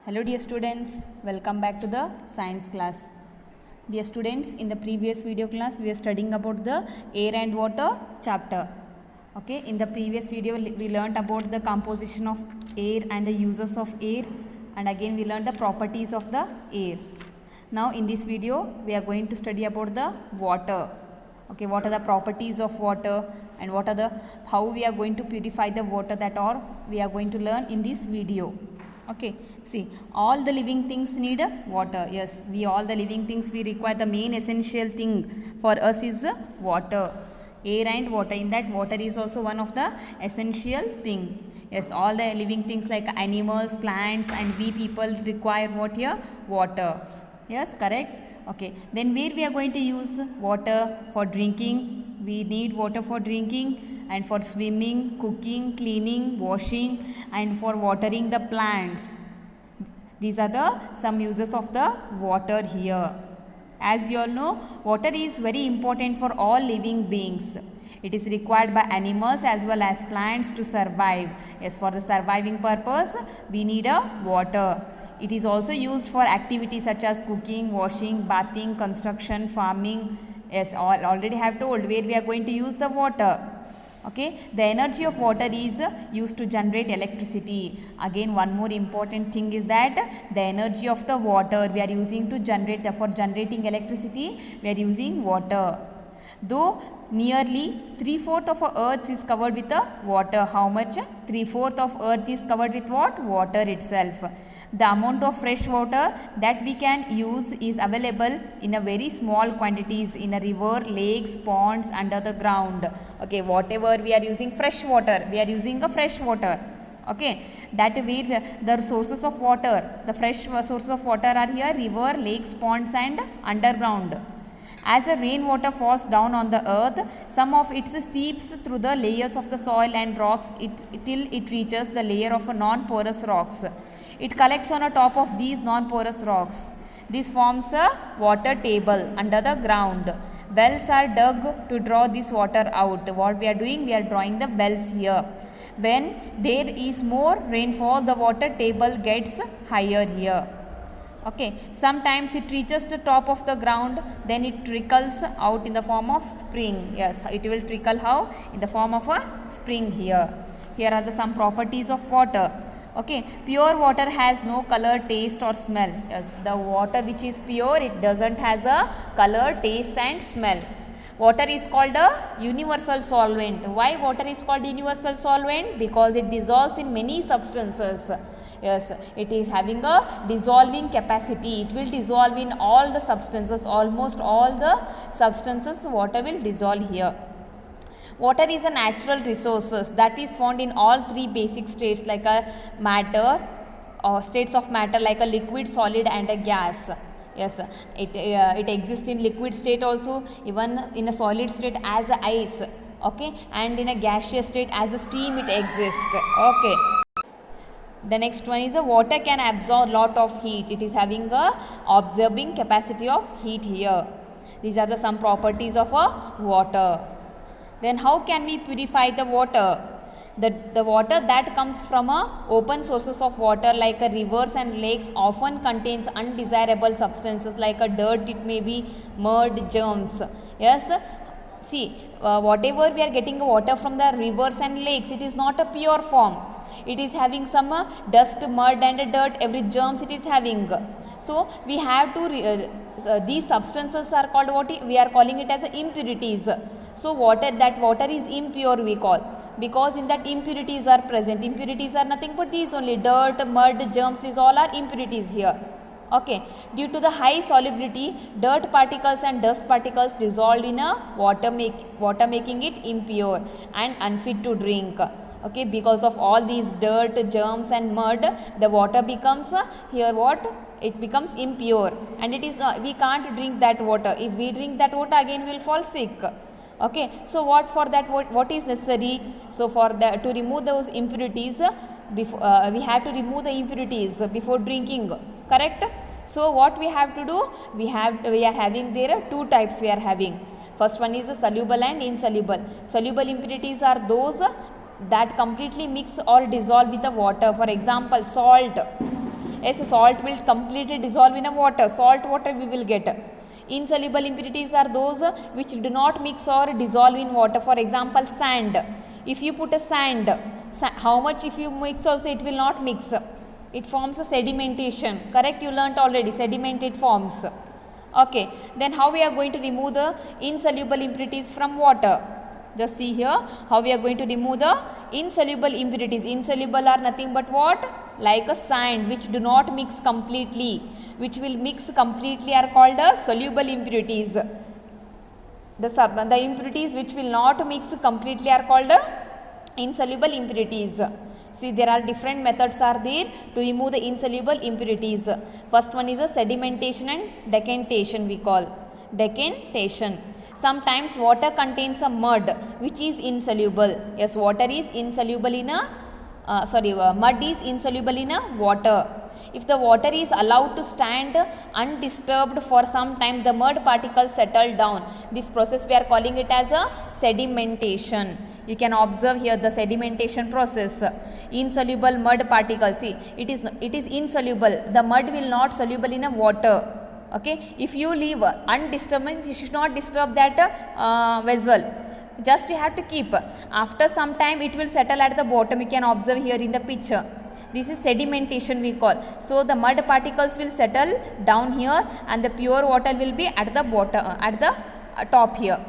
Hello dear students, welcome back to the science class. Dear students, in the previous video class we are studying about the air and water chapter. Okay, in the previous video we learnt about the composition of air and the uses of air, and again we learned the properties of the air. Now in this video we are going to study about the water. Okay, what are the properties of water and what are the how we are going to purify the water, that all we are going to learn in this video. Okay, see, all the living things need water. Yes, we all the living things, we require the main essential thing for us is water, air and water. In that, water is also one of the essential thing. Yes, all the living things like animals, plants and we people require what here? Water. Yes, correct. Okay, then where we are going to use water? For drinking, we need water for drinking, and for swimming, cooking, cleaning, washing, and for watering the plants. These are the some uses of the water here. As you all know, water is very important for all living beings. It is required by animals as well as plants to survive. Yes, for the surviving purpose, we need a water. It is also used for activities such as cooking, washing, bathing, construction, farming. Yes, already have told where we are going to use the water. Okay, the energy of water is used to generate electricity. Again, one more important thing is that the energy of the water we are using to generate, for generating electricity, we are using water. Though nearly 3/4 of our earth is covered with water. How much? 3/4 of earth is covered with what? Water itself. The amount of fresh water that we can use is available in a very small quantities in a river, lakes, ponds, under the ground. Okay, whatever we are using fresh water, we are using a fresh water. Okay, that way the sources of water, the fresh sources of water are here river, lakes, ponds and underground. As the rainwater falls down on the earth, some of it seeps through the layers of the soil and rocks till it reaches the layer of non-porous rocks. It collects on the top of these non-porous rocks. This forms a water table under the ground. Wells are dug to draw this water out. What we are doing? We are drawing the wells here. When there is more rainfall, the water table gets higher here. Okay, sometimes it reaches the top of the ground, then it trickles out in the form of spring. Yes, it will trickle how? In the form of a spring here. Here are the some properties of water. Okay, pure water has no color, taste or smell. Yes, the water which is pure, it doesn't has a color, taste and smell. Water is called a universal solvent. Why water is called universal solvent? Because it dissolves in many substances. Yes, it is having a dissolving capacity. It will dissolve in all the substances, almost all the substances water will dissolve here. Water is a natural resource that is found in all three basic states like a matter, or states of matter like a liquid, solid and a gas. Yes, it exists in liquid state also, even in a solid state as a ice. Okay, and in a gaseous state as a steam it exists. Okay. The next one is a water can absorb lot of heat. It is having a absorbing capacity of heat here. These are the some properties of a water. Then how can we purify the water? The water that comes from open sources of water like rivers and lakes often contains undesirable substances like dirt, it may be mud, germs. Yes, see, whatever we are getting water from the rivers and lakes, it is not a pure form. It is having some dust, mud and dirt, every germs it is having. So we have to these substances are called what we are calling it as impurities. So water is impure we call, because in that impurities are present. Impurities are nothing but these only, dirt, mud, germs, these all are impurities here. Okay, due to the high solubility, dirt particles and dust particles dissolved in a water making it impure and unfit to drink. Okay, because of all these dirt, germs and mud, the water becomes here what? It becomes impure, and it is we can't drink that water. If we drink that water, again we will fall sick. Okay, so what for that, what is necessary? So for the to remove those impurities, before we have to remove the impurities before drinking, correct? So what we have to do? We are having there two types we are having. First one is soluble and insoluble. Soluble impurities are those that completely mix or dissolve with the water. For example, salt. Yes, salt will completely dissolve in a water, salt water we will get. Insoluble impurities are those which do not mix or dissolve in water. For example, sand. If you put a sand, how much if you mix also it will not mix. It forms a sedimentation. Correct? You learnt already, sediment it forms. Okay, then how we are going to remove the insoluble impurities from water? Just see here how we are going to remove the insoluble impurities. Insoluble are nothing but what? Like a sand which do not mix completely. Which will mix completely are called soluble impurities. The impurities which will not mix completely are called insoluble impurities. See, there are different methods are there to remove the insoluble impurities. First one is a sedimentation and decantation we call. Decantation. Sometimes water contains a mud which is insoluble. Yes, water is insoluble in a mud is insoluble in a water. If the water is allowed to stand undisturbed for some time, the mud particles settle down. This process we are calling it as a sedimentation. You can observe here the sedimentation process. Insoluble mud particles. See, it is insoluble. The mud will not soluble in a water. Okay, if you leave undisturbed, you should not disturb that vessel. Just you have to keep. After some time, it will settle at the bottom. You can observe here in the picture. This is sedimentation we call. So the mud particles will settle down here, and the pure water will be at the bottom, at the top here.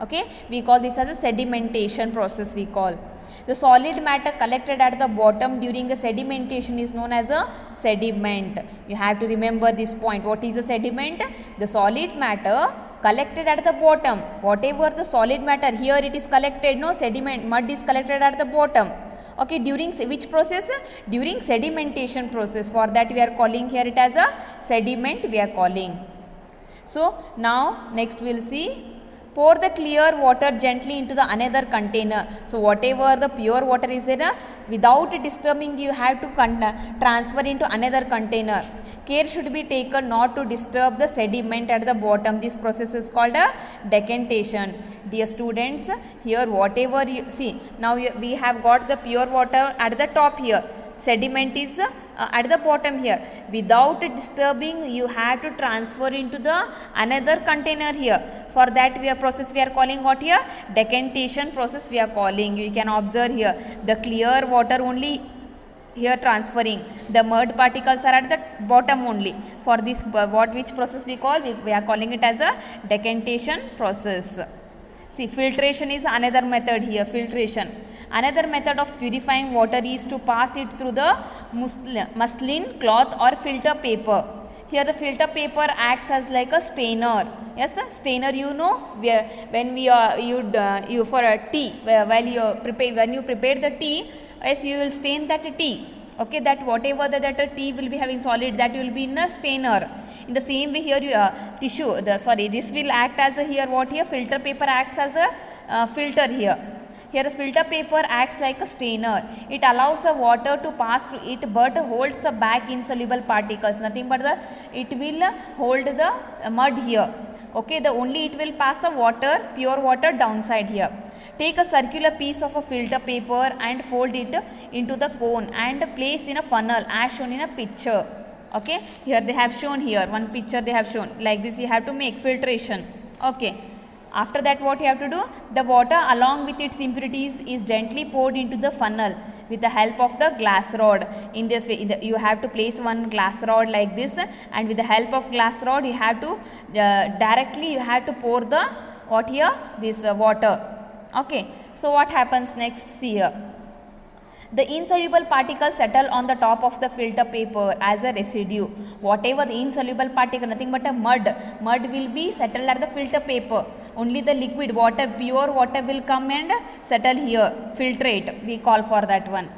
Okay, we call this as a sedimentation process we call. The solid matter collected at the bottom during the sedimentation is known as a sediment. You have to remember this point. What is a sediment? The solid matter collected at the bottom. Whatever the solid matter, here it is collected, no sediment, mud is collected at the bottom. Okay, during which process? During sedimentation process. For that we are calling here it as a sediment we are calling. So now next we will see. Pour the clear water gently into the another container. So whatever the pure water is there, without disturbing you have to transfer into another container. Care should be taken not to disturb the sediment at the bottom. This process is called a decantation. Dear students, here whatever you see, now we have got the pure water at the top here. Sediment is at the bottom here. Without disturbing, you have to transfer into the another container here. For that we are calling what here? Decantation process we are calling. You can observe here the clear water only here transferring. The mud particles are at the bottom only. For this which process we call? We are calling it as a decantation process. See, filtration is another method here. Filtration. Another method of purifying water is to pass it through the muslin cloth or filter paper. Here the filter paper acts as like a strainer. Yes, the strainer, you know, when you for a tea, when you prepare the tea, yes, you will stain that tea. Okay, that whatever that tea will be having solid, that will be in a strainer. In the same way here, this will act as a here what here? Filter paper acts as a filter here. Here the filter paper acts like a strainer. It allows the water to pass through it but holds the back insoluble particles. Nothing but it will hold the mud here. Okay, only it will pass the water, pure water downside here. Take a circular piece of a filter paper and fold it into the cone and place in a funnel as shown in a picture. Okay, here they have shown here one picture they have shown. Like this you have to make filtration. Okay. After that what you have to do? The water along with its impurities is gently poured into the funnel with the help of the glass rod. In this way you have to place one glass rod like this, and with the help of glass rod you have to directly you have to pour the what here? This water. Okay. So what happens next? See here. The insoluble particles settle on the top of the filter paper as a residue. Whatever the insoluble particle, nothing but a mud will be settled at the filter paper. Only the liquid water, pure water will come and settle here, filtrate, we call for that one.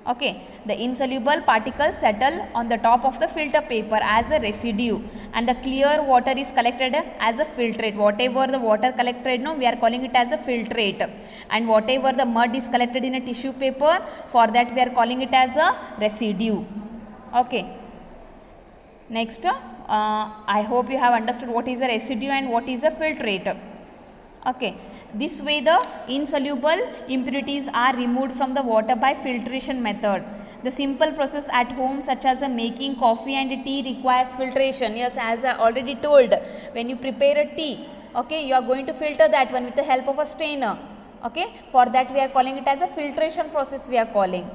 Okay, the insoluble particles settle on the top of the filter paper as a residue, and the clear water is collected as a filtrate. Whatever the water collected, no, we are calling it as a filtrate, and whatever the mud is collected in a tissue paper, for that we are calling it as a residue. Okay. Next, I hope you have understood what is a residue and what is a filtrate. Okay, this way the insoluble impurities are removed from the water by filtration method. The simple process at home such as making coffee and tea requires filtration. Yes, as I already told, when you prepare a tea, okay, you are going to filter that one with the help of a strainer. Okay, for that we are calling it as a filtration process we are calling.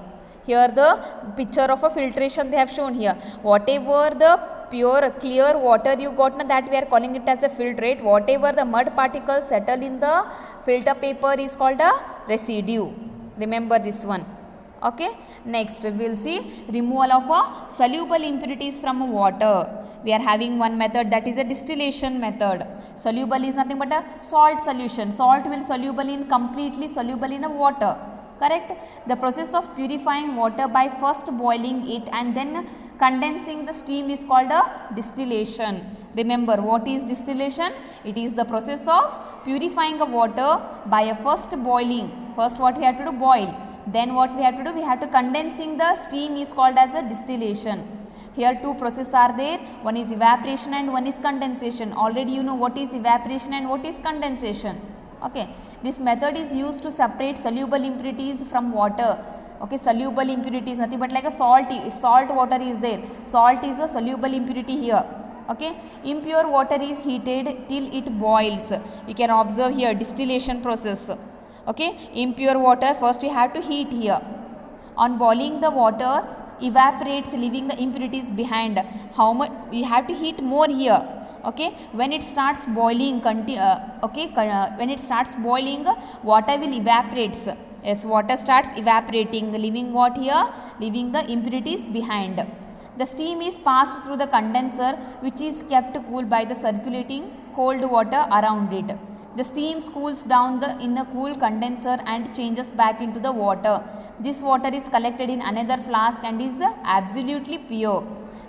Here the picture of a filtration they have shown here. Whatever the pure clear water you got, that we are calling it as a filtrate. Whatever the mud particles settle in the filter paper is called a residue. Remember this one. Okay, next we will see removal of soluble impurities from water. We are having one method, that is a distillation method. Soluble is nothing but a salt solution. Salt will completely soluble in a water. Correct? The process of purifying water by first boiling it and then condensing the steam is called a distillation. Remember, what is distillation? It is the process of purifying a water by a first boiling. First what we have to do? Boil. Then what we have to do? We have to condensing the steam is called as a distillation. Here two processes are there. One is evaporation and one is condensation. Already you know what is evaporation and what is condensation. Okay. This method is used to separate soluble impurities from water. Okay, soluble impurities nothing but like a salt. If salt water is there, salt is a soluble impurity here. Okay, impure water is heated till it boils. You can observe here distillation process. Okay, impure water first we have to heat here. On boiling the water evaporates, leaving the impurities behind. How much we have to heat more here? Okay, when it starts boiling, when it starts boiling, water will evaporates. Yes, water starts evaporating, leaving what here? Leaving the impurities behind. The steam is passed through the condenser, which is kept cool by the circulating cold water around it. The steam cools down in the cool condenser and changes back into the water. This water is collected in another flask and is absolutely pure.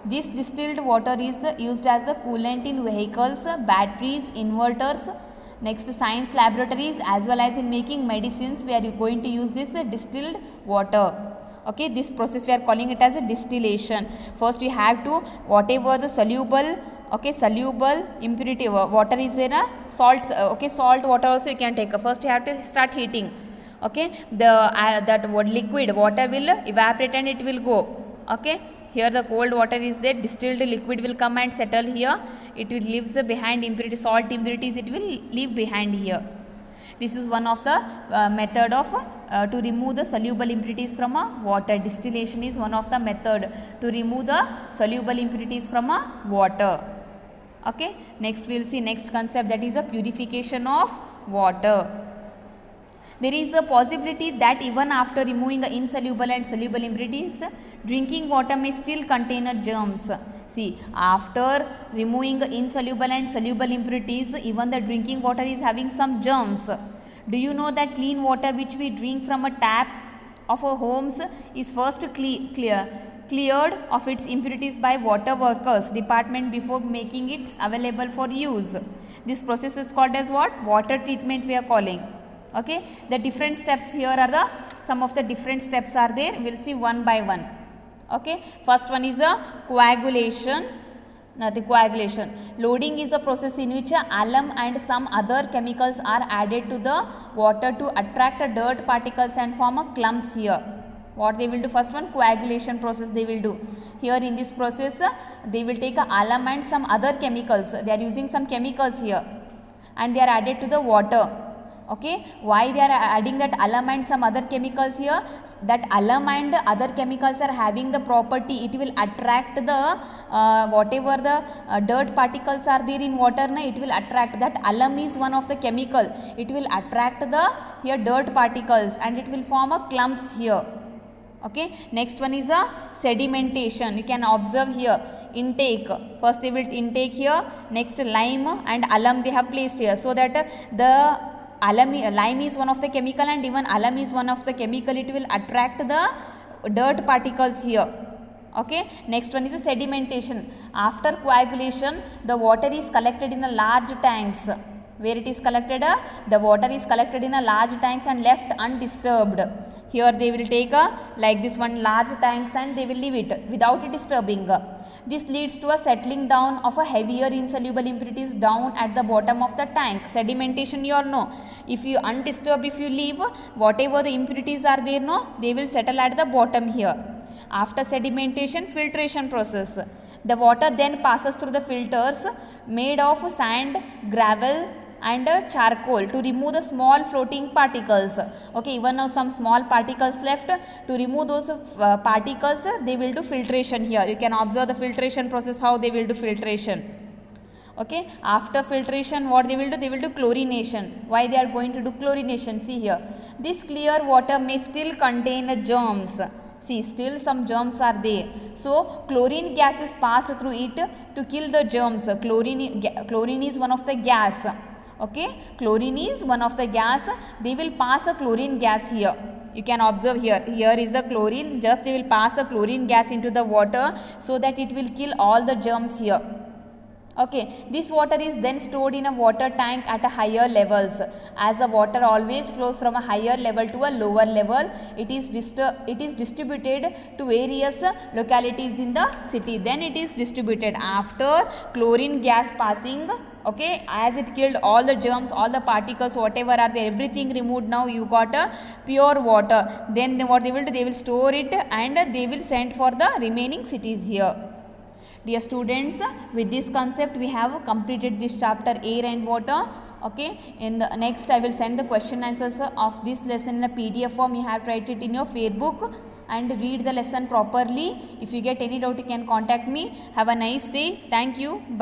This distilled water is used as a coolant in vehicles, batteries, inverters, next science laboratories, as well as in making medicines where you are going to use this distilled water. Okay, this process we are calling it as a distillation. First we have to, whatever the soluble, okay, soluble impurity water is in a salt, okay, salt water also you can take. First you have to start heating. Okay, that liquid water will evaporate and it will go. Okay, here the cold water is there, distilled liquid will come and settle here. It will leaves behind impurity, salt impurities it will leave behind here. This is one of the method of to remove the soluble impurities from water. Distillation is one of the method to remove the soluble impurities from water. Okay, next we will see next concept, that is a purification of water. There is a possibility that even after removing the insoluble and soluble impurities, drinking water may still contain germs. See, after removing the insoluble and soluble impurities, even the drinking water is having some germs. Do you know that clean water which we drink from a tap of our homes is first cleared of its impurities by water workers department before making it available for use? This process is called as what? Water treatment we are calling. Okay, the different steps here are some of the different steps are there. We will see one by one. Okay, first one is a coagulation. Coagulation. Loading is a process in which alum and some other chemicals are added to the water to attract dirt particles and form a clumps here. What they will do? First one, coagulation process they will do. Here in this process, they will take alum and some other chemicals. They are using some chemicals here and they are added to the water. Okay, why they are adding that alum and some other chemicals here? That alum and other chemicals are having the property, it will attract the whatever the dirt particles are there in water, it will attract. That alum is one of the chemical, it will attract the here dirt particles and it will form a clumps here. Okay, next one is a sedimentation. You can observe here intake. First they will intake here, next lime and alum they have placed here, so that the lime is one of the chemical and even alum is one of the chemical, it will attract the dirt particles here. Okay, next one is the sedimentation. After coagulation, the water is collected in a large tanks. Where it is collected? The water is collected in a large tanks and left undisturbed. Here they will take like this one large tanks and they will leave it without disturbing. This leads to a settling down of a heavier insoluble impurities down at the bottom of the tank. Sedimentation, you all know. If you undisturbed, if you leave, whatever the impurities are there, no, they will settle at the bottom here. After sedimentation, filtration process. The water then passes through the filters made of sand, gravel and charcoal to remove the small floating particles. Okay, even now some small particles left. To remove those particles, they will do filtration here. You can observe the filtration process, how they will do filtration. Okay, after filtration, what they will do? They will do chlorination. Why they are going to do chlorination? See here, this clear water may still contain germs. See, still some germs are there. So, chlorine gas is passed through it to kill the germs. Chlorine is one of the gas. Okay, chlorine is one of the gas. They will pass a chlorine gas here. You can observe here. Here is a chlorine. Just they will pass a chlorine gas into the water so that it will kill all the germs here. Okay, this water is then stored in a water tank at a higher levels. As the water always flows from a higher level to a lower level, it is distributed to various localities in the city. Then it is distributed after chlorine gas passing. Okay, as it killed all the germs, all the particles, whatever are there, everything removed. Now you got a pure water. Then what they will do? They will store it and they will send for the remaining cities here. Dear students, with this concept we have completed this chapter air and water. Okay, in the next I will send the question answers of this lesson in a PDF form. You have to write it in your fair book and read the lesson properly. If you get any doubt, you can contact me. Have a nice day. Thank you. Bye.